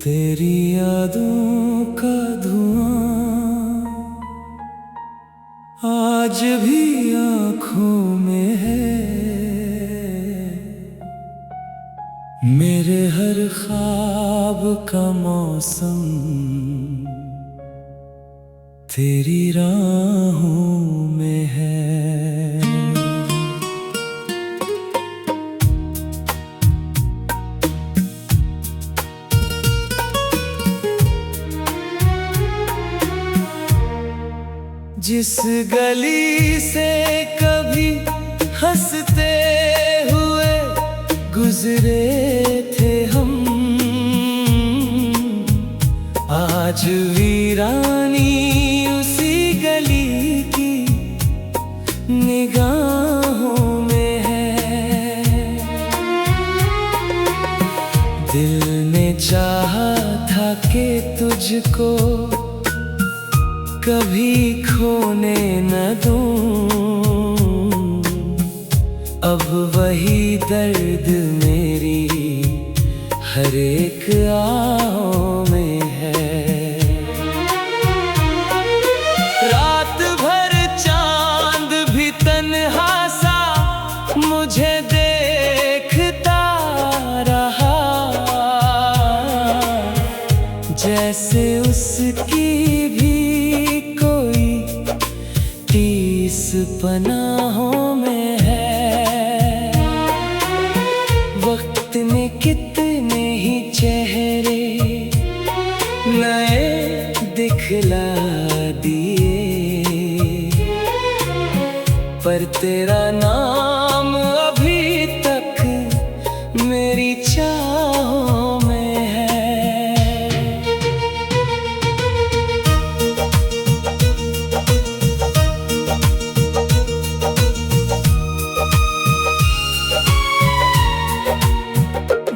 तेरी यादों का धुआं आज भी आँखों में है। मेरे हर ख्वाब का मौसम तेरी राहों में है। जिस गली से कभी हंसते हुए गुजरे थे हम, आज वीरानी उसी गली की निगाहों में है। दिल ने चाहा था कि तुझको कभी खोने न दूं, अब वही दर्द मेरी हर एक आहों में है। रात भर चांद भी तन्हा सा मुझे देखता रहा, जैसे उसकी भी तीस पनाहों में है। वक्त ने कितने ही चेहरे नए दिखला दिए, पर तेरा नाम अभी तक मेरी चाहों में है।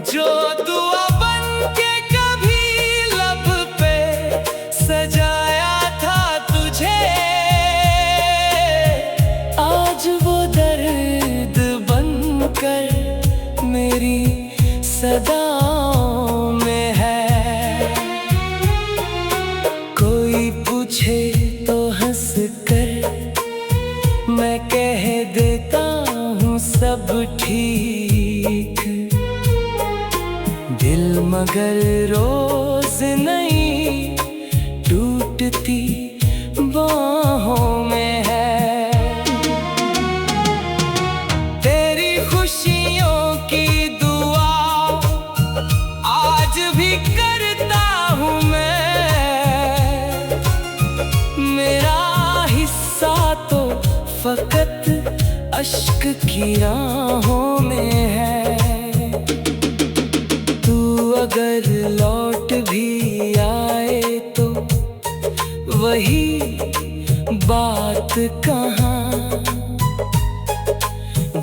जो दुआ बन के कभी लब पे सजाया था तुझे, आज वो दर्द बनकर मेरी सदाओं में है। कोई पूछे तो हंस कर मैं कह देता हूँ सब ठीक, दिल मगर रोज नहीं टूटती बाहों में है। तेरी खुशियों की दुआ आज भी करता हूँ मैं, मेरा हिस्सा तो फकत अश्क की राहों में है। अगर लौट भी आए तो वही बात कहाँ,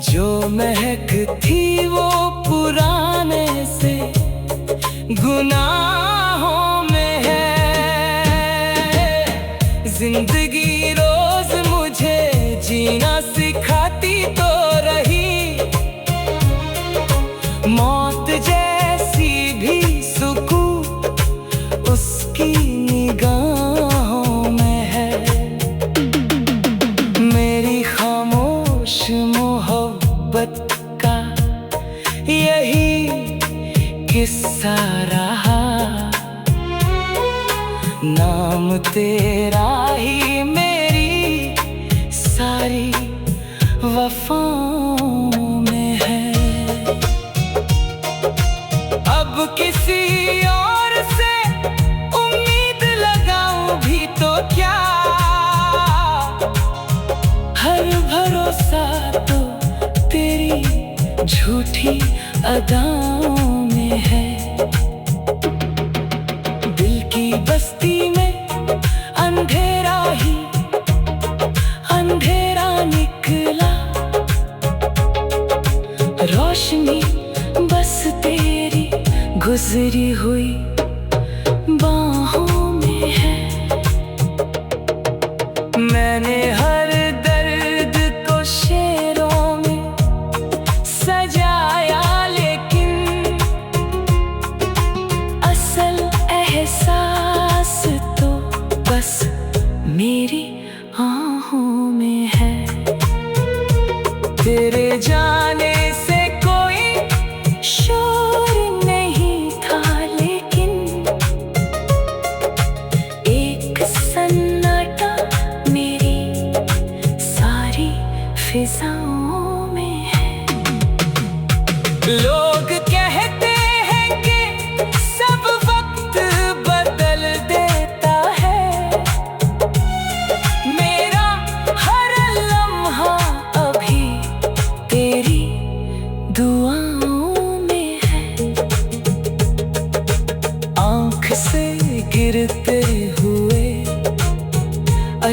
जो महक थी वो पुराने से गुनाहों में है। जिंदगी रोज मुझे जीना सिखाती तो रही, मौत जैसी भी सुकून उसकी निगाहों में है। मेरी खामोश मोहब्बत का यही किस्सा रहा, नाम तेरा ही मेरी सारी वफाओं में है। अब किसी और से उम्मीद लगाऊं भी तो क्या, हर भरोसा तो तेरी झूठी अदाओं में है। दिल की बस्ती में अंधेरा ही अंधेरा निकला, रोशनी बस तेरी गुजरी हुई बाहों में है। मैंने हर दर्द को शेरों में सजाया, लेकिन असल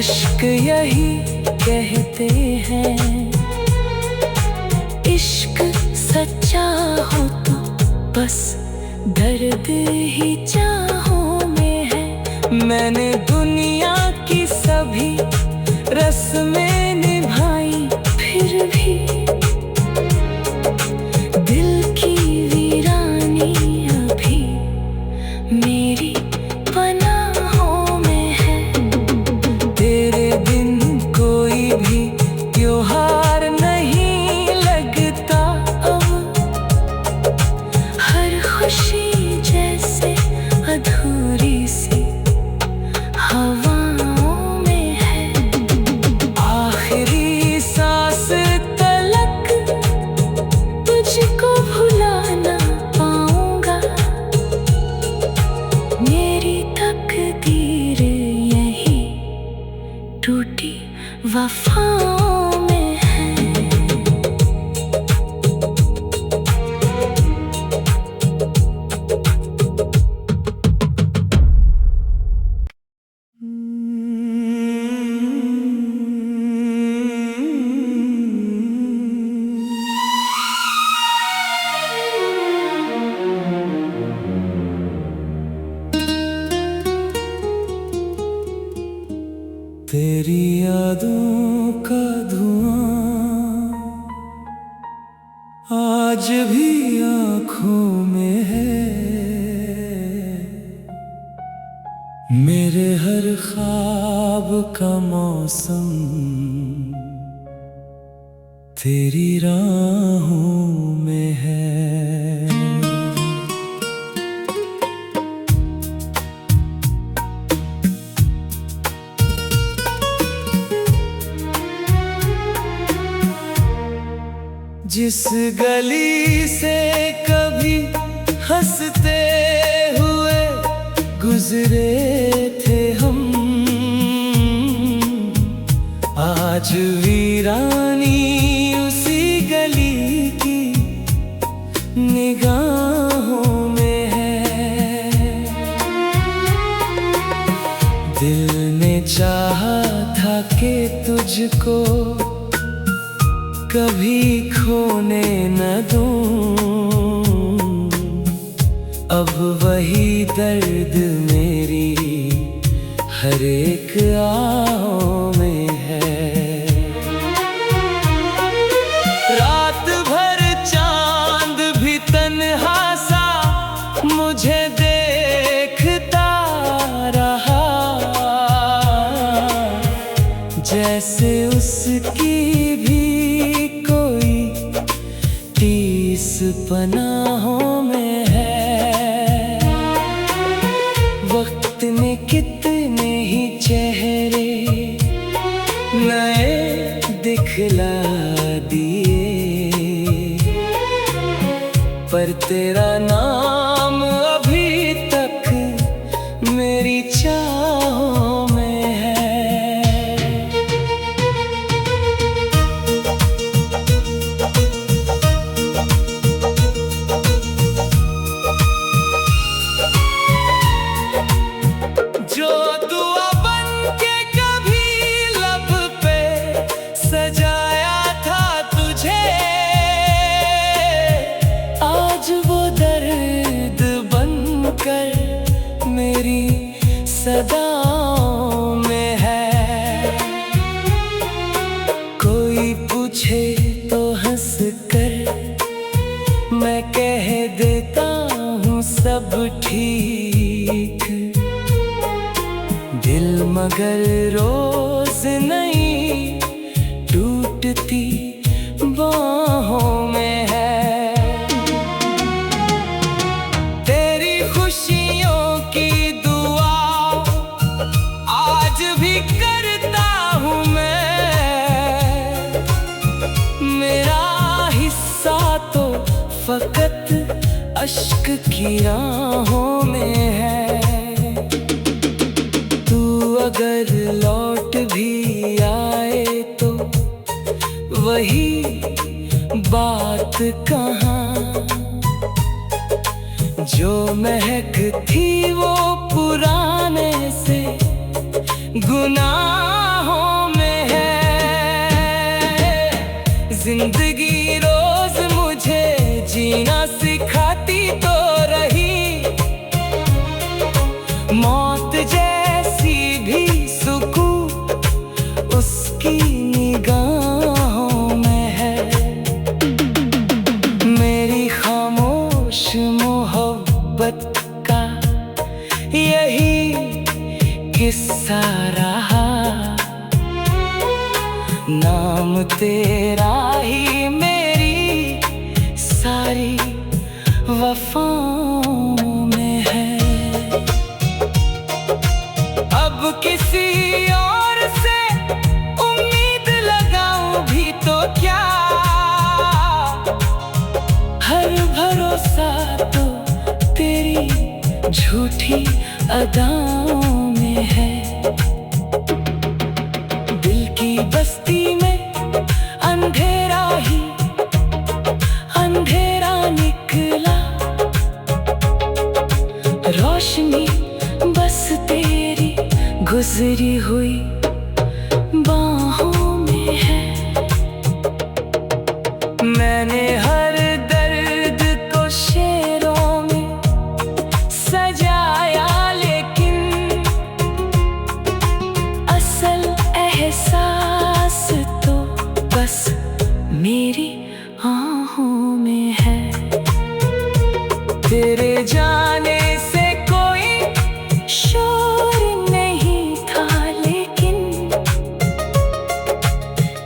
अश्क यही कहते हैं, इश्क सच्चा हो तो बस दर्द ही चाहों में है। मैंने दुनिया की सभी रस्में निभाई, फिर भी दिल की वीरानी अभी मेरी पनाहों में है। तेरे बिन कोई भी त्योहार नहीं लगता अब, हर खुशी जैसे अधूरी सी हवाओं में है। आखिरी सांस तलक तुझको भुला ना पाऊंगा, मेरी तकदीर यही टूटी वफाओं में है। तेरी यादों का धुआं आज भी आँखों में है, मेरे हर ख्वाब का मौसम तेरी राहों में है। जिस गली से कभी हंसते हुए गुजरे थे हम, आज वीरानी उसी गली की निगाहों में है। दिल ने चाहा था कि तुझको कभी खोने न दूं, अब वही दर्द मेरी हर एक आहों में है। रात भर चांद भी तन्हा सा मुझे देखता रहा, जैसे उसकी भी तीस पनाहों में है। वक्त ने कितने ही चेहरे नए दिखला दिए, पर तेरा नाम अभी तक मेरी चाहों में है। जो दुआ बन के कभी लब पे सजाया था तुझे, आज वो दर्द बन कर मेरी सदाओं में है। कोई पूछे तो हंस कर मैं कह देता हूँ सब ठीक, दिल मगर रोज नहीं टूटती बाहों में है। तेरी खुशियों की दुआ आज भी करता हूँ मैं, मेरा हिस्सा तो फकत अश्क की राहों में है। अगर लौट भी आए तो वही बात कहाँ, जो महक थी वो पुराने से गुनाह मोहब्बत का यही किस्सा रहा। नाम तेरा ही मेरी सारी वफाओं में है। अब किसी और से उम्मीद लगाऊं भी तो क्या, हर भरोसा तो तेरी झूठी अदाओं में है। दिल की बस्ती में अंधेरा ही अंधेरा निकला, रोशनी बस तेरी गुजरी हुई बाहों में है। मैंने हर दर्द को शेरों में सजाया, लेकिन असल एहसास तो बस मेरी आँखों में है। तेरे जाने से कोई शोर नहीं था, लेकिन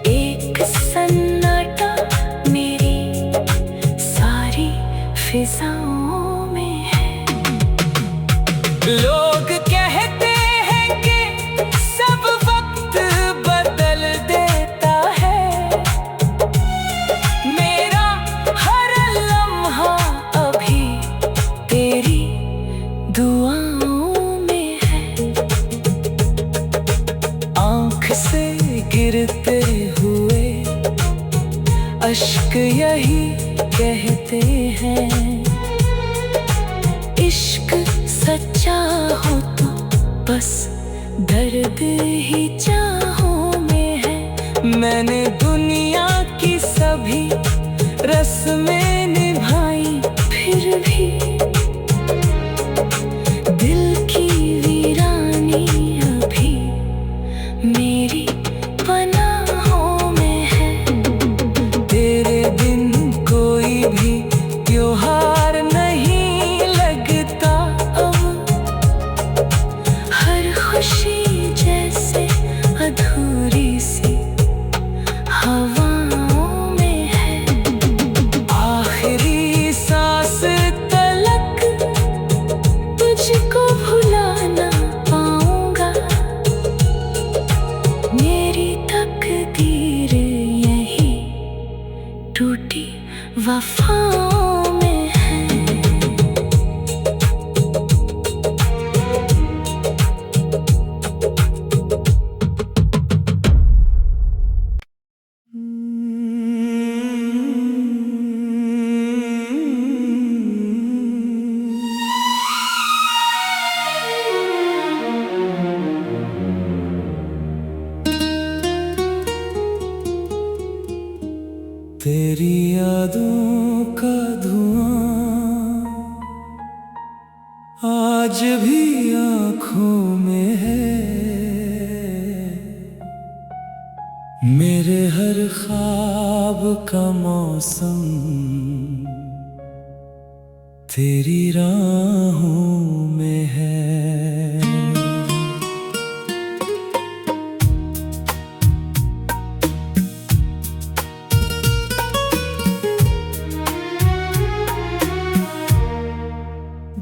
एक सन्नाटा मेरी सारी फिजाओं में है। लोग कहते हैं कि सब वक्त बदल देता है, मेरा हर लम्हा अभी तेरी दुआओं में है। आँख से गिरते हुए अश्क यही कहते हैं, इश्क सच्चा हो तो बस दर्द ही चाहों में है। मैंने दुनिया की सभी रस्में निभाई, फिर भी दिल की वीरानी अभी मेरी पनाहों में है। तेरे बिन कोई भी त्योहार नहीं लगता अब, हर खुशी जैसे अधूरी सी हवाओं में है। आखिरी सांस तलक तुझको भुला ना पाऊंगा, मेरी तकदीर यही टूटी वफाओं में है। तेरी यादों का धुआं आज भी आँखों में है। मेरे हर ख्वाब का मौसम तेरी राहों में है।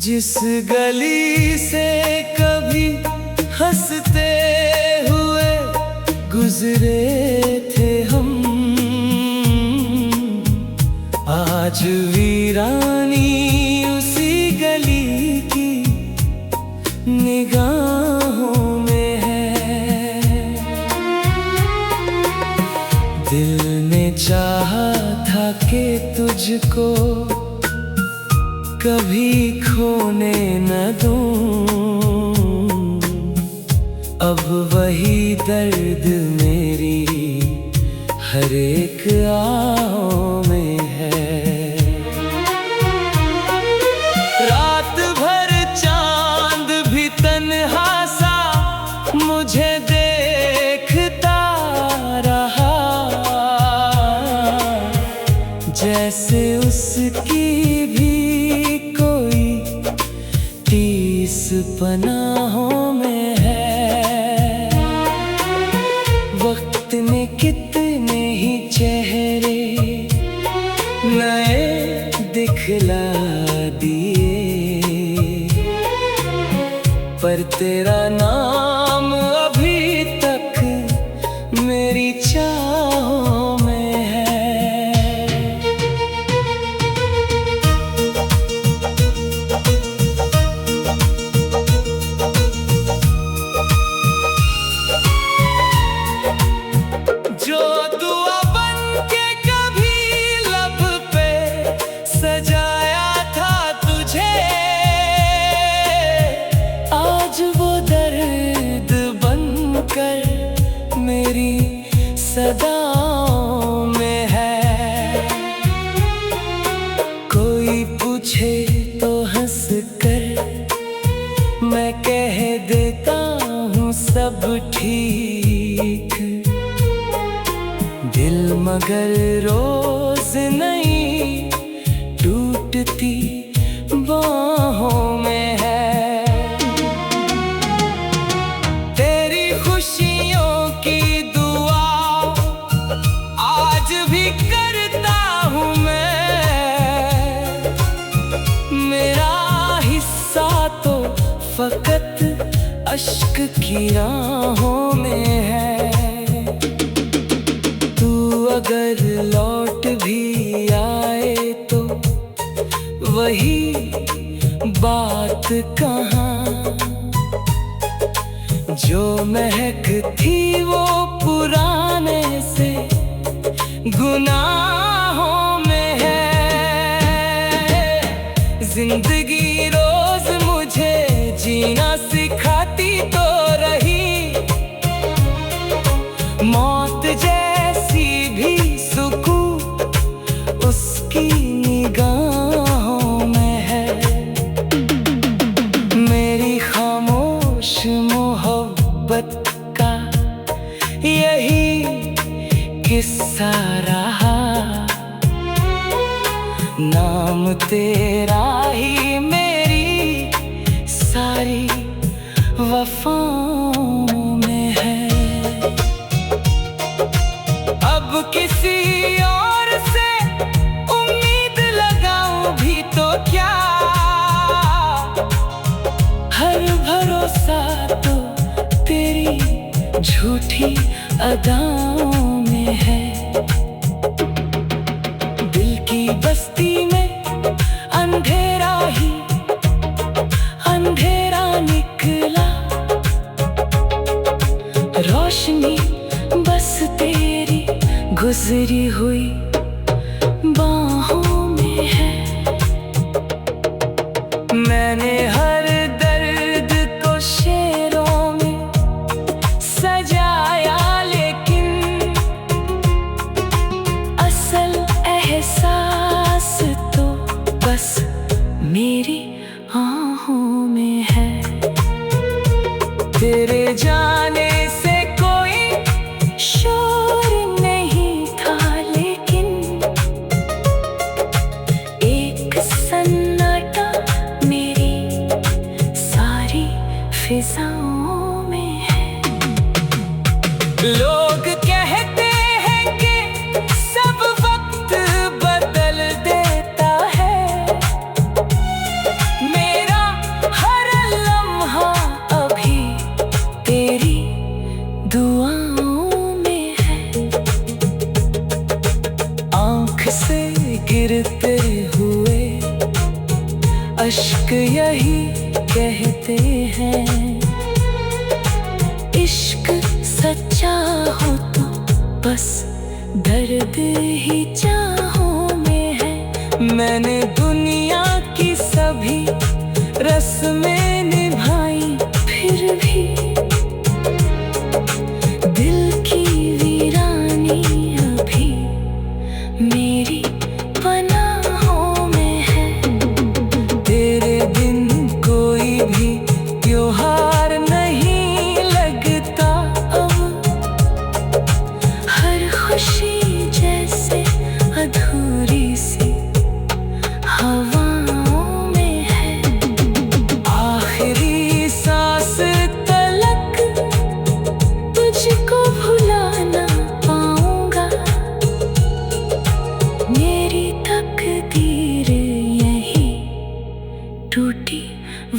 जिस गली से कभी हंसते हुए गुजरे थे हम, आज वीरानी उसी गली की निगाहों में है। दिल ने चाहा था कि तुझको कभी खोने न दूं, अब वही दर्द मेरी हर एक आओं में है। रात भर चांद भी तन्हा सा मुझे देखता रहा, जैसे उसकी भी कोई पनाहों में है। वक्त ने कितने ही चेहरे नए दिखला दिए, पर तेरा नाम अभी तक मेरी चाहों में है। जो दुआ बन के कभी लब पे सजाया था तुझे, आज वो दर्द बनकर मेरी सदाओं में है। कोई पूछे तो हंस कर मैं कह देता हूँ सब ठीक, दिल मगर रोज नहीं टूटती बाहों में है। तेरी खुशियों की दुआ आज भी करता हूँ मैं, मेरा हिस्सा तो फकत अश्क की राहों में है। तू अगर लौट भी आए तो वही बात कहाँ, जो महक थी वो पुराने से गुनाहों में है। जिंदगी रोज मुझे जीना सिखाती तो रही, मौत जैसी भी सुकून उसकी निगाहों में है। मेरी खामोश मोहब्बत का यही किस्सा रहा, नाम तेरा ही मेरी सारी वफाओं में है। अब किसी और से उम्मीद लगाऊं भी तो क्या, हर भरोसा तो तेरी झूठी अदाओं में है। दिल की बस्ती में अंधेरा ही अंधेरा निकला, रोशनी बस तेरी गुजरी हुई बाहों में है। मैंने हर दर्द को शेरों में सजाया, लेकिन असल एहसास तो बस मेरी आहों में है। तेरे जाने से कोई शोर नहीं था, लेकिन एक सन्नाटा मेरी सारी फिजाओं में है। लोग कहते हैं कि सब वक्त बदल देता है, मेरा हर लम्हा अभी तेरी दुआओं में है। आँख से गिरते हुए अश्क यही कहते हैं, इश्क सच्चा हो तो बस दर्द ही चाहों में है। मैंने दुनिया की सभी रस्में निभाई, फिर भी दिल की वीरानी अभी मेरी पनाहों में है। तेरे बिन कोई भी त्योहार नहीं लगता अब, हर खुशी जैसे अधूरी सी हवाओं में है। मिट्टी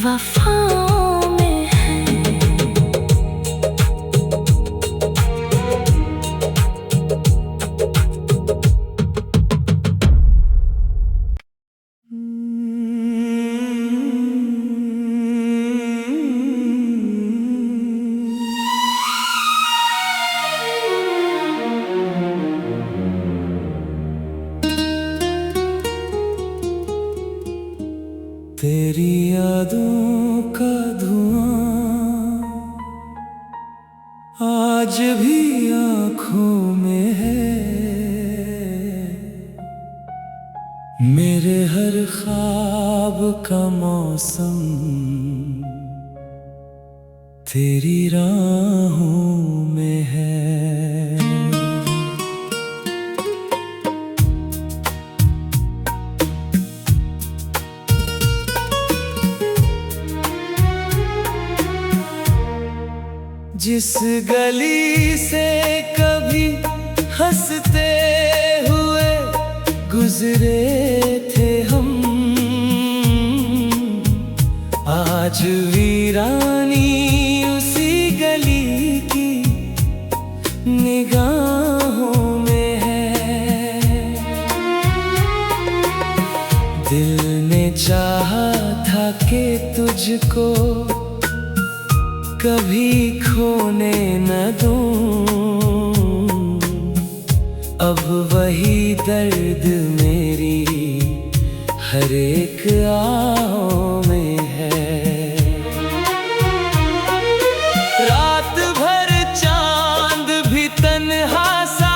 वफाओं में है। तेरी यादों का धुआं आज भी आँखों में है। मेरे हर ख्वाब का मौसम तेरी राहों में है। जिस गली से कभी हंसते हुए गुजरे थे हम, आज वीरानी उसी गली की निगाहों में है। दिल ने चाहा था कि तुझको कभी खोने न दूं, अब वही दर्द मेरी हर एक आहों में है। रात भर चांद भी तन्हा सा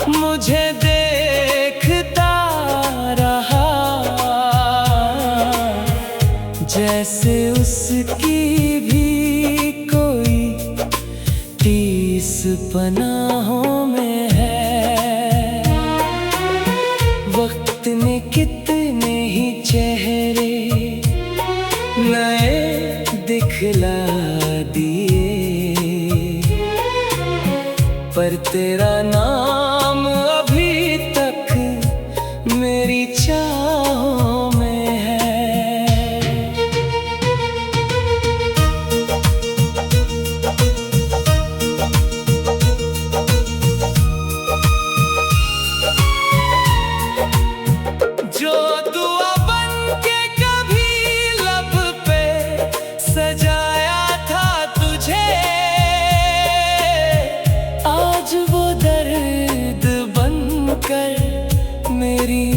मुझे देखता रहा, जैसे उसकी भी तीस पनाहों में है। वक्त ने कितने ही चेहरे नए दिखला दिए, पर तेरा नाम अभी तक मेरी चाहों में है। जो दुआ बन के कभी लब पे सजाया था तुझे, आज वो दर्द बनकर मेरी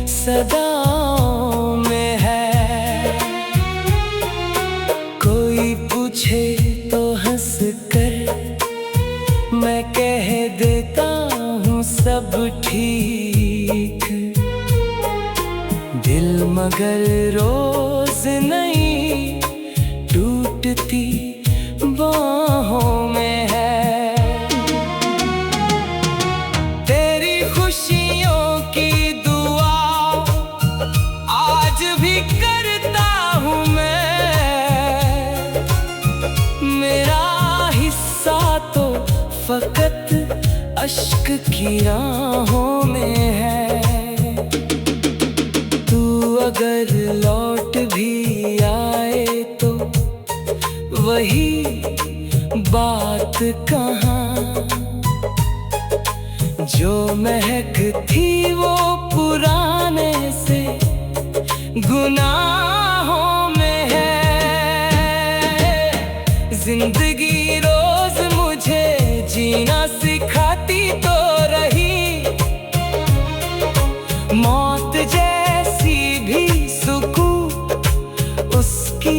सदाओं में है। कोई पूछे तो हंस कर मैं कह देता हूँ सब ठीक, दिल मगर रोज नहीं टूटती बाहों में है। तेरी खुशियों की दुआ आज भी करता हूँ मैं, मेरा हिस्सा तो फकत अश्क की राहों में है। अगर लौट भी आए तो वही बात कहाँ, जो महक थी वो पुराने से गुनाहों में है। जिंदगी रोज मुझे जीना सिखाती तो रही, मौत जैसी भी सुकून उसकी